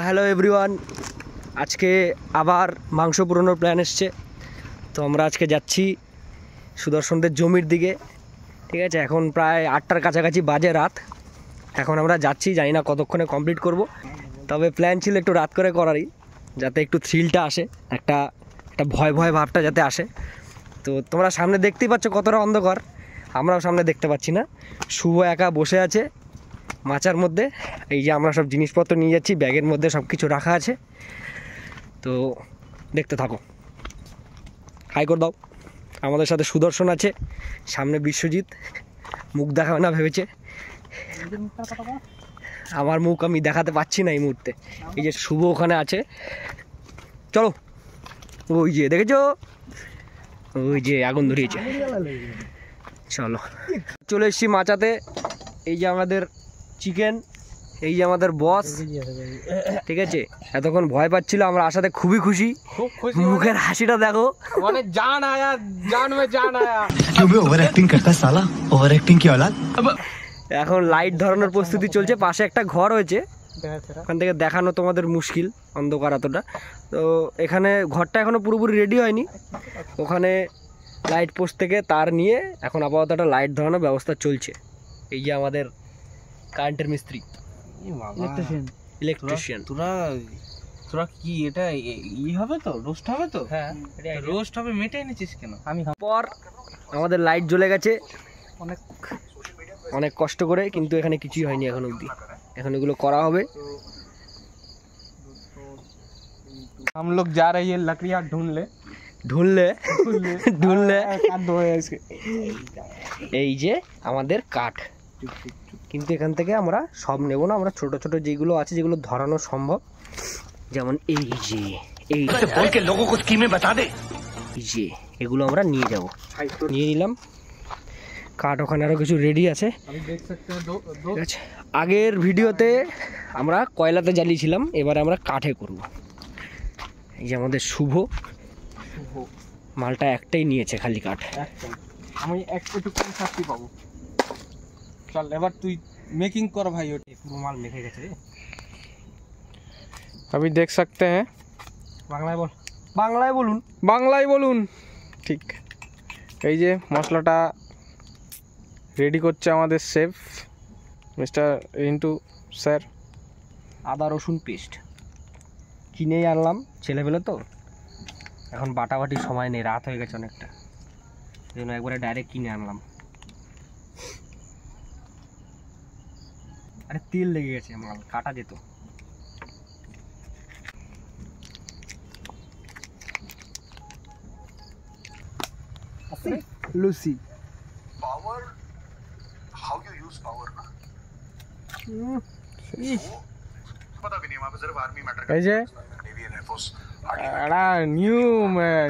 Hello everyone, আজকে আবার মাংস পুরোনোর প্ল্যান এসছে। তো আমরা আজকে যাচ্ছি সুদর্শনদের জমির দিকে। ঠিক আছে, এখন প্রায় 8টার কাছাকাছি বাজে রাত। এখন আমরা যাচ্ছি, জানি না কতক্ষণে কমপ্লিট করব। তবে প্ল্যান ছিল একটু রাত করে করারই, যাতে একটু থ্রিলটা আসে, একটা ভয় ভয় ভাবটা যাতে আসে। তো তোমরা সামনে দেখতেই পাচ্ছ কতটা অন্ধকার, আমরাও সামনে দেখতে পাচ্ছি না। শুভ একা বসে আছে মাচার মধ্যে। এই যে আমরা সব জিনিসপত্র নিয়ে যাচ্ছি, ব্যাগের মধ্যে সব কিছু রাখা আছে। তো দেখতে থাকো, হাই করে দাও। আমাদের সাথে সুদর্শন আছে, সামনে বিশ্বজিৎ। মুখ দেখাবে না ভেবেছে, আমার মুখ আমি দেখাতে পাচ্ছি না এই মুহূর্তে। এই যে শুভ ওখানে আছে, চলো। ওই যে দেখেছো, ওই যে আগুন ধরিয়েছে। চলো, চলে এসছি মাচাতে। এই যে আমাদের চিকেন, এই যে আমাদের বস। ঠিক আছে, এতক্ষণ ভয় পাচ্ছিল, আমরা আসাতে খুবই খুশি। মুখের হাসিটা দেখো, মানে জান আয়া, জান মে জান আয়া। क्यों बे ओवर एक्टिंग करता है साला, ओवर एक्टिंग की औलाद। এখন লাইট ধরানোর প্রস্তুতি চলছে। পাশে একটা ঘর হয়েছে, ওখান থেকে দেখানো তোমাদের মুশকিল, অন্ধকার এতটা। তো এখানে ঘরটা এখনো পুরোপুরি রেডি হয়নি। ওখানে লাইট পোস্ট থেকে তার নিয়ে এখন আপাতত একটা লাইট ধরানোর ব্যবস্থা চলছে। এই যে আমাদের কারেন্টের মিস্ত্রি, ইলেকট্রিশিয়ান। তোরা কি এটা ই হবে তো, রোস্ট হবে তো? হ্যাঁ, রোস্ট হবে। মেটে এনেছিস কেন? আমি পর আমাদের লাইট জ্বলে গেছে অনেক কষ্ট করে, কিন্তু এখানে কিছুই হয়নি এখন অবধি। এখন এগুলো করা হবে। हम लोग जा रहे हैं लकड़ियाँ ढूंढले। এই যে আমাদের কাঠ, কিন্তু এখান থেকে আমরা সব নেব না। আমরা ছোট ছোট যেগুলো আছে, যেগুলো ধরানো সম্ভব, যেমন এই যে এই যে এগুলো আমরা নিয়ে যাব। নিয়ে নিলাম কাঠ। ওখানে আরও কিছু রেডি আছে। ঠিক আছে, আগের ভিডিওতে আমরা কয়লাতে জ্বালিয়েছিলাম, এবারে আমরা কাঠে করব। এই যে আমাদের শুভ মালটা একটাই নিয়েছে, খালি কাঠ। আমি একটু কম শাস্তি পাবো। চল এবার তুই মেকিং कर भाई। পুরো মাল মেখে গেছে রে। अभी देख सकते हैं। বাংলায় বল, বাংলায় বলুন, বাংলায় বলুন। ঠিক, এই যে মশলাটা রেডি করছে আমাদের শেফ মিস্টার রিন্টু স্যার। আদা রসুন পেস্ট কিনেই আনলাম, ছেলেবেলে তো এখন বাটাবাটির সময় নেই, রাত হয়ে গেছে অনেকটা, এই জন্য একবারে ডাইরেক্ট কিনে আনলাম। আরে তেল লেগে গেছে, মাল কাটা যেত। Lucy power, how you use power na पता भी नहीं। वहाँ पे सिर्फ आर्मी मैटर এই যে नेवी एंड एयरफोर्स একটা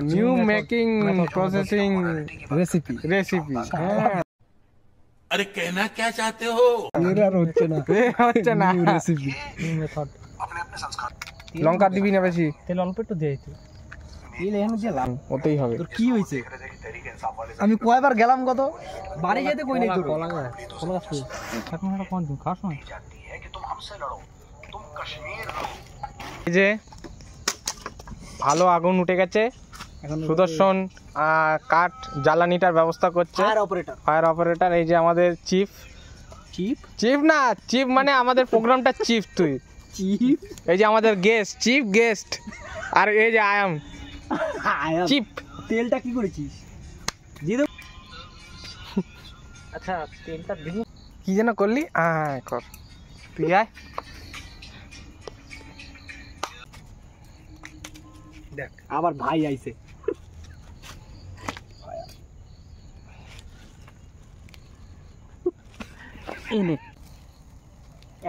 নিউ মেকিং প্রসেসিং রেসিপি। হ্যাঁ, अरे कहना क्या चाहते हो। হচ্ছে না রেসিপি अपने अपने संस्कार। লঙ্কা দিবি না বেশি, তেল অল্প একটু দিয়ে দিতে। তেল এখানে দিলাম, ওতেই হবে। তোর কি হয়েছে? तरीके इंसाफ वाले আমি কয়বার গেলাম, কত বাড়ি যেতে কই নাই তোর। जाती है कि तुम हमसे लड़ो, तुम कश्मीर लड़ो। এই যে ভালো আগুন উঠে গেছে। সুদর্শন কাঠ জ্বালানিটার ব্যবস্থা করছে, ফায়ার অপারেটর। এই যে আমাদের চিফ না, চিফ মানে আমাদের প্রোগ্রামটা চিফ। তুই চিফ, এই যে আমাদের গেস্ট, চিফ গেস্ট। আর এই যে আই এম চিফ। তেলটা কি করেছিস? দিয়ে দেব। আচ্ছা, তেলটা দিব। কি যেন করলি? কর তুই, আয়। দেখ আবার ভাই আইছে।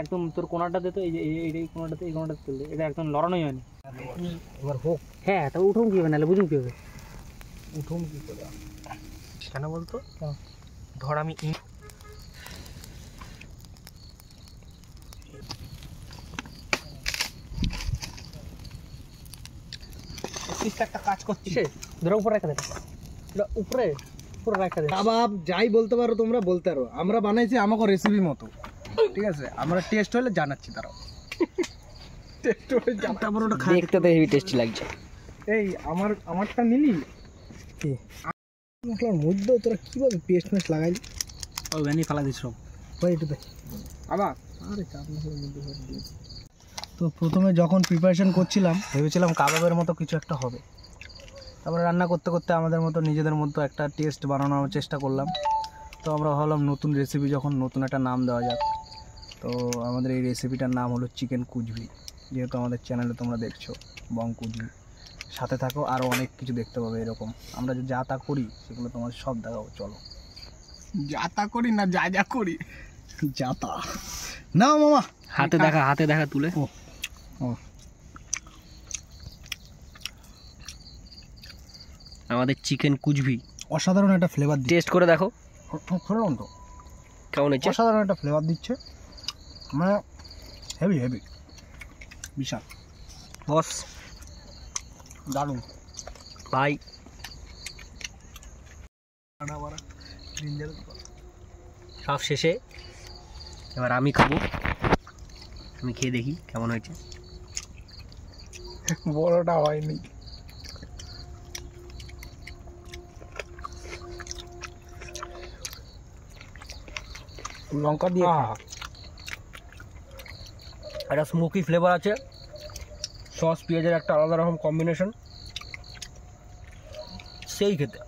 একদম তোর কোনাটা দে তো, এই যে এই কোনাটাতে, এই কোনাটাতে তেল দে। এটা একদম লড়ানোই হয়নি। এবার হোক। হ্যাঁ, তা উঠুন কি হবে, নাহলে বুঝুন কি হবে। উঠুন কি করে কেন বলতো? ধর আমি একটা কাজ করছি, ধরো উপরে রেখে দে, উপরে পুরো রাখা দে। কাবাব যাই বলতে পারো তোমরা, বলতে পারো। আমরা বানাইছি আমাকে রেসিপি মতো। ঠিক আছে, আমরা টেস্ট হলে জানাচ্ছি, দাঁড়াও। তারপর ওটা দেখতে তো হেভি টেস্টি লাগছে। এই আমারটা নিলি কি মশলার মধ্যে তোরা কিভাবে পেস্ট মেস্ট লাগাইলি? ভ্যানি ফালা দিস সব ভাই একটু দেখ আবার। আরে চাপ মশলার মধ্যে দিয়ে। তো প্রথমে যখন প্রিপারেশন করছিলাম ভেবেছিলাম কাবাবের মতো কিছু একটা হবে, তারপরে রান্না করতে করতে আমাদের মতো নিজেদের মতো একটা টেস্ট বানানোর চেষ্টা করলাম। তো আমরা ভাবলাম নতুন রেসিপি যখন, নতুন একটা নাম দেওয়া যাক। তো আমাদের এই রেসিপিটার নাম হলো চিকেন কুচবি। যেহেতু আমাদের চ্যানেলে তোমরা দেখছো বং কুচবি, সাথে থাকো, আরও অনেক কিছু দেখতে পাবে এরকম। আমরা যা তা করি সেগুলো তোমাদের সব দেখাবো, চলো। যা তা করি না, যা যা করি যা তা। না মামা হাতে দেখা তুলে। ও আমাদের চিকেন কুচবি অসাধারণ একটা ফ্লেভার দিচ্ছে। টেস্ট করে দেখো শুনলাম তো কেমন হয়েছে। অসাধারণ একটা ফ্লেভার দিচ্ছে, মানে হেভি হেভি, বিশাল বস দারুণ ভাই। সব শেষে এবার আমি খাবো, আমি খেয়ে দেখি কেমন হয়েছে। বড়টা হয়নি। লঙ্কা দিয়ে একটা স্মোকি ফ্লেভার আছে, সস পেঁয়াজের একটা আলাদা রকম কম্বিনেশন, সেই খেতে